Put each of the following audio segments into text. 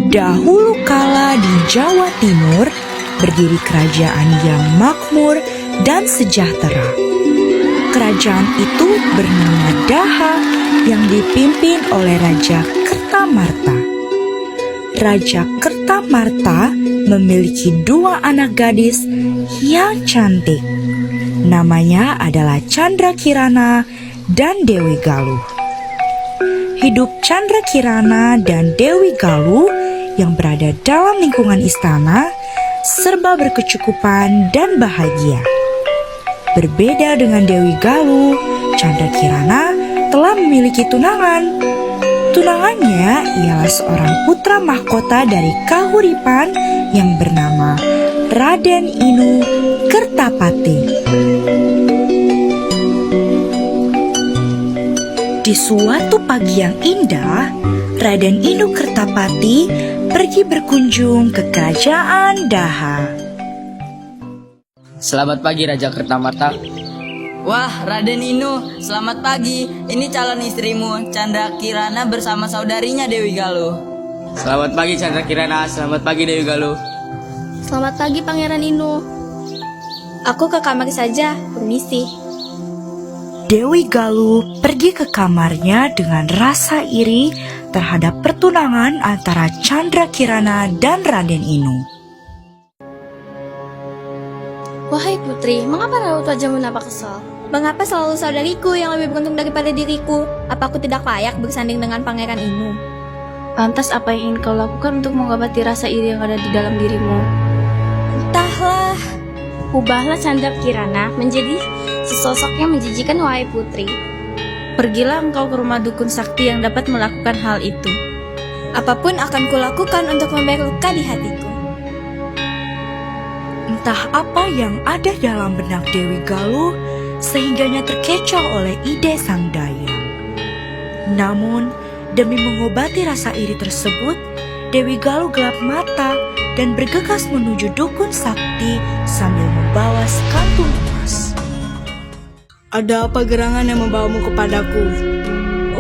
Dahulu kala di Jawa Timur berdiri kerajaan yang makmur dan sejahtera. Kerajaan itu bernama Daha yang dipimpin oleh Raja Kertamarta. Raja Kertamarta memiliki 2 anak gadis yang cantik. Namanya adalah Candrakirana dan Dewi Galuh. Hidup Candrakirana dan Dewi Galuh yang berada dalam lingkungan istana serba berkecukupan dan bahagia. Berbeda dengan Dewi Galuh, Candrakirana telah memiliki tunangan. Tunangannya ialah seorang putra mahkota dari Kahuripan yang bernama Raden Inu Kertapati. Di suatu pagi yang indah, Raden Inu Kertapati pergi berkunjung ke kerajaan Daha. Selamat pagi Raja Kertamarta. Wah, Raden Inu, selamat pagi. Ini calon istrimu, Candrakirana bersama saudarinya Dewi Galuh. Selamat pagi Candrakirana, selamat pagi Dewi Galuh. Selamat pagi Pangeran Inu. Aku ke kamar saja, permisi. Dewi Galuh pergi ke kamarnya dengan rasa iri terhadap pertunangan antara Candrakirana dan Raden Inu. Wahai putri, mengapa raut wajahmu nampak kesal? Mengapa selalu saudariku yang lebih beruntung daripada diriku? Apa aku tidak layak bersanding dengan Pangeran Inu? Lantas apa yang ingin kau lakukan untuk mengobati rasa iri yang ada di dalam dirimu? Entahlah. Ubahlah Candrakirana menjadi sesosok yang menjijikan, wahai putri. Pergilah engkau ke rumah dukun sakti yang dapat melakukan hal itu. Apapun akan kulakukan untuk memberi luka di hatiku. Entah apa yang ada dalam benak Dewi Galuh sehingganya terkecoh oleh ide sang dayang. Namun, demi mengobati rasa iri tersebut, Dewi Galuh gelap mata dan bergegas menuju dukun sakti sambil membawa sekantung emas. Ada apa gerangan yang membawamu kepadaku?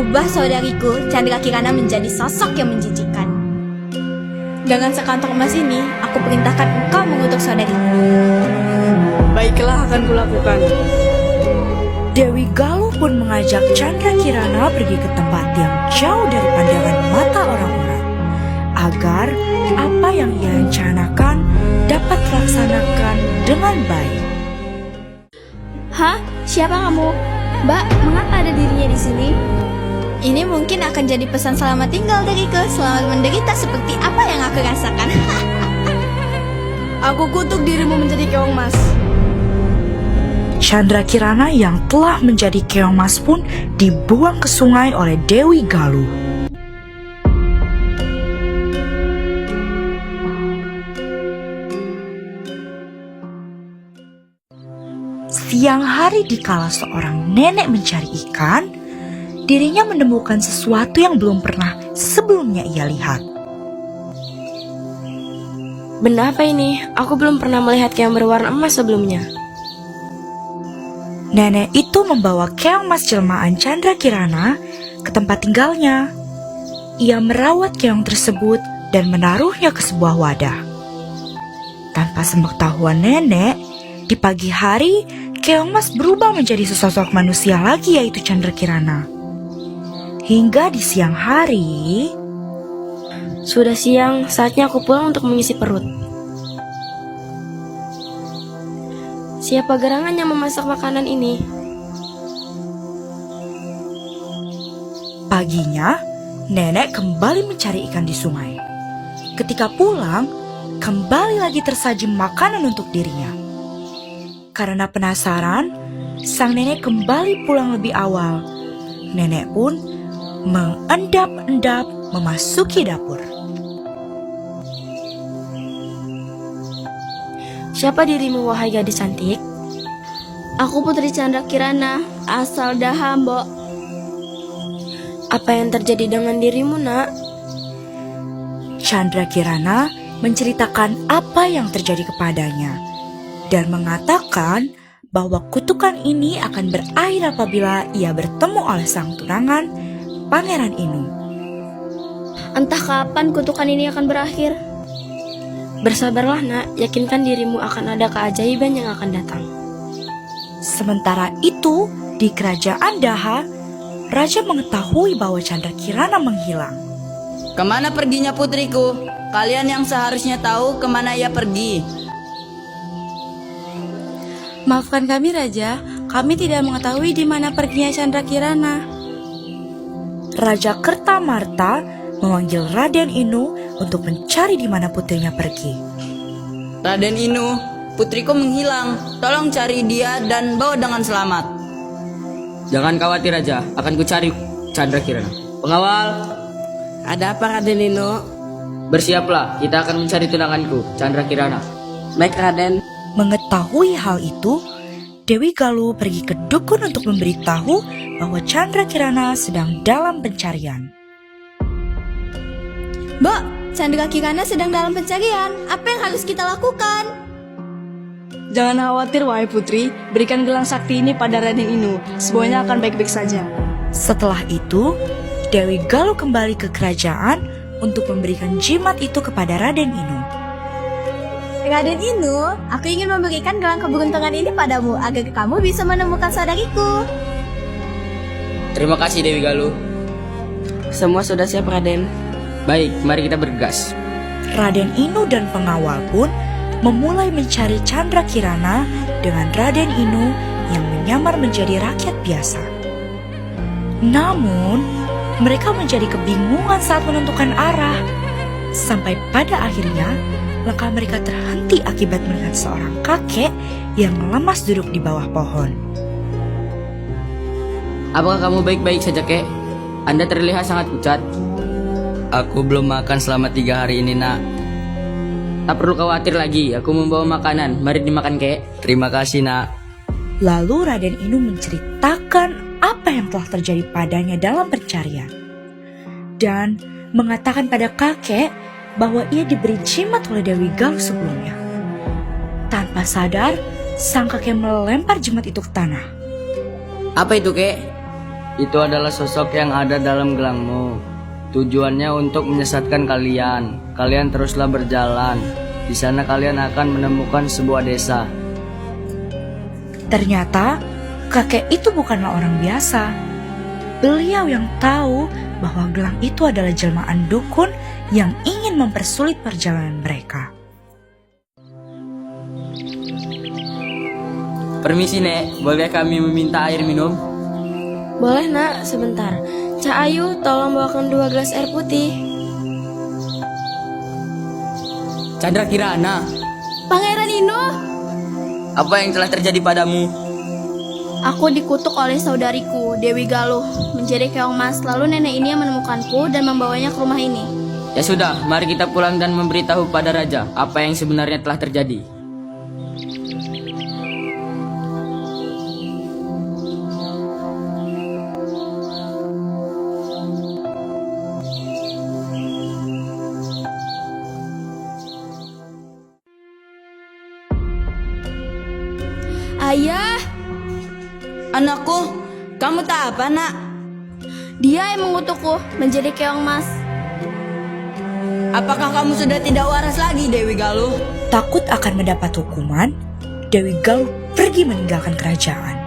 Ubah saudariku, Candrakirana menjadi sosok yang menjijikan. Dengan sekantong emas ini, aku perintahkan engkau mengutuk saudariku. Baiklah, akan kulakukan. Dewi Galuh pun mengajak Candrakirana pergi ke tempat yang jauh dari pandangan mata orang-orang, agar apa yang ia rencanakan dapat terlaksanakan dengan baik. Hah? Siapa kamu? Mbak, mengapa ada dirinya di sini? Ini mungkin akan jadi pesan selamat tinggal dariku, selamat menderita seperti apa yang aku rasakan. Aku kutuk dirimu menjadi keong mas. Candrakirana yang telah menjadi keong mas pun dibuang ke sungai oleh Dewi Galuh. Siang hari dikala seorang nenek mencari ikan, dirinya menemukan sesuatu yang belum pernah sebelumnya ia lihat. Benda apa ini? Aku belum pernah melihat keong berwarna emas sebelumnya. Nenek itu membawa keong emas jelmaan Candrakirana ke tempat tinggalnya. Ia merawat keong tersebut dan menaruhnya ke sebuah wadah. Tanpa sepengetahuan nenek, di pagi hari keong emas berubah menjadi sesosok manusia lagi, yaitu Candrakirana. Hingga di siang hari, Sudah siang, saatnya aku pulang untuk mengisi perut. Siapa gerangan yang memasak makanan ini? paginya nenek kembali mencari ikan di sungai. Ketika pulang, kembali lagi tersaji makanan untuk dirinya. Karena penasaran, sang nenek kembali pulang lebih awal. Nenek pun mengendap-endap memasuki dapur. Siapa dirimu, wahai gadis cantik? Aku Putri Candrakirana, asal Daha, Mbok. Apa yang terjadi dengan dirimu, nak? Candrakirana menceritakan apa yang terjadi kepadanya dan mengatakan bahwa kutukan ini akan berakhir apabila ia bertemu oleh sang tunangan, Pangeran Inu. Entah kapan kutukan ini akan berakhir. Bersabarlah nak, yakinkan dirimu akan ada keajaiban yang akan datang. Sementara itu, di kerajaan Daha, Raja mengetahui bahwa Chandra Kirana menghilang. Kemana perginya putriku? Kalian yang seharusnya tahu kemana ia pergi. Maafkan kami Raja, kami tidak mengetahui di mana perginya Chandra Kirana. Raja Kertamarta memanggil Raden Inu untuk mencari di mana putrinya pergi. Raden Inu, putriku menghilang. Tolong cari dia dan bawa dengan selamat. Jangan khawatir Raja, akan kucari Chandra Kirana. Pengawal, Ada apa Raden Inu? bersiaplah, kita akan mencari tunanganku, Chandra Kirana. Baik Raden. Mengetahui hal itu, Dewi Galuh pergi ke dukun untuk memberitahu bahwa Chandra Kirana sedang dalam pencarian. Mbak, Chandra Kirana sedang dalam pencarian. Apa yang harus kita lakukan? Jangan khawatir wahai putri, berikan gelang sakti ini pada Raden Inu. Semuanya akan baik-baik saja. Setelah itu, Dewi Galuh kembali ke kerajaan untuk memberikan jimat itu kepada Raden Inu. Raden Inu, aku ingin memberikan gelang keberuntungan ini padamu agar kamu bisa menemukan saudariku. Terima kasih Dewi Galuh. Semua sudah siap Raden. Baik, mari kita bergegas. Raden Inu dan pengawal pun memulai mencari Chandra Kirana dengan Raden Inu yang menyamar menjadi rakyat biasa. Namun, mereka menjadi kebingungan saat menentukan arah. Sampai pada akhirnya, langkah mereka terhenti akibat melihat seorang kakek yang lemas duduk di bawah pohon. Apakah kamu baik-baik saja, Kek? Anda terlihat sangat pucat. Aku belum makan selama 3 hari ini, nak. Tak perlu khawatir lagi, aku membawa makanan. Mari dimakan, Kek. Terima kasih, nak. Lalu Raden Inu menceritakan apa yang telah terjadi padanya dalam pencarian. Dan mengatakan pada kakek bahwa ia diberi jimat oleh Dewi Galuh sebelumnya. Tanpa sadar, sang kakek melempar jimat itu ke tanah. Apa itu, Kek? Itu adalah sosok yang ada dalam gelangmu. Tujuannya untuk menyesatkan kalian. Kalian teruslah berjalan. Di sana kalian akan menemukan sebuah desa. Ternyata kakek itu bukanlah orang biasa. Beliau yang tahu bahwa gelang itu adalah jelmaan dukun yang ingin mempersulit perjalanan mereka. Permisi, Nek. Boleh kami meminta air minum? Boleh nak, sebentar. Cak Ayu, tolong bawakan 2 gelas air putih. Chandra Kirana, Pangeran Inu, apa yang telah terjadi padamu? aku dikutuk oleh saudariku, Dewi Galuh, menjadi keong emas. Lalu nenek ini yang menemukanku dan membawanya ke rumah ini. Ya sudah, mari kita pulang dan memberitahu pada Raja apa yang sebenarnya telah terjadi. Ayah, Anakku, kamu tak apa, nak? dia yang mengutukku menjadi keong emas. Apakah kamu sudah tidak waras lagi, Dewi Galuh? Takut akan mendapat hukuman, Dewi Galuh pergi meninggalkan kerajaan.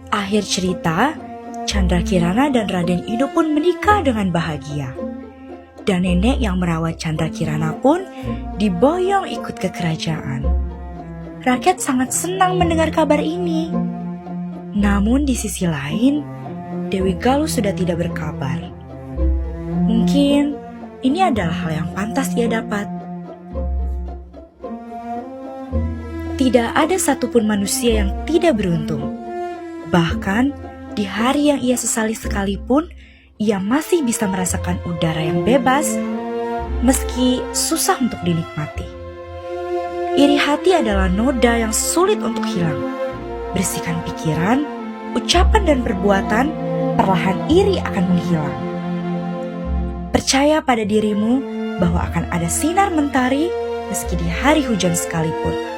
Akhir cerita, Chandra Kirana dan Raden Inu pun menikah dengan bahagia. Dan nenek yang merawat Chandra Kirana pun diboyong ikut ke kerajaan. Rakyat sangat senang mendengar kabar ini. Namun di sisi lain, Dewi Galuh sudah tidak berkabar. Mungkin ini adalah hal yang pantas ia dapat. Tidak ada satupun manusia yang tidak beruntung. Bahkan di hari yang ia sesali sekalipun, ia masih bisa merasakan udara yang bebas meski susah untuk dinikmati. Iri hati adalah noda yang sulit untuk hilang. Bersihkan pikiran, ucapan dan perbuatan, perlahan iri akan menghilang. Percaya pada dirimu bahwa akan ada sinar mentari meski di hari hujan sekalipun.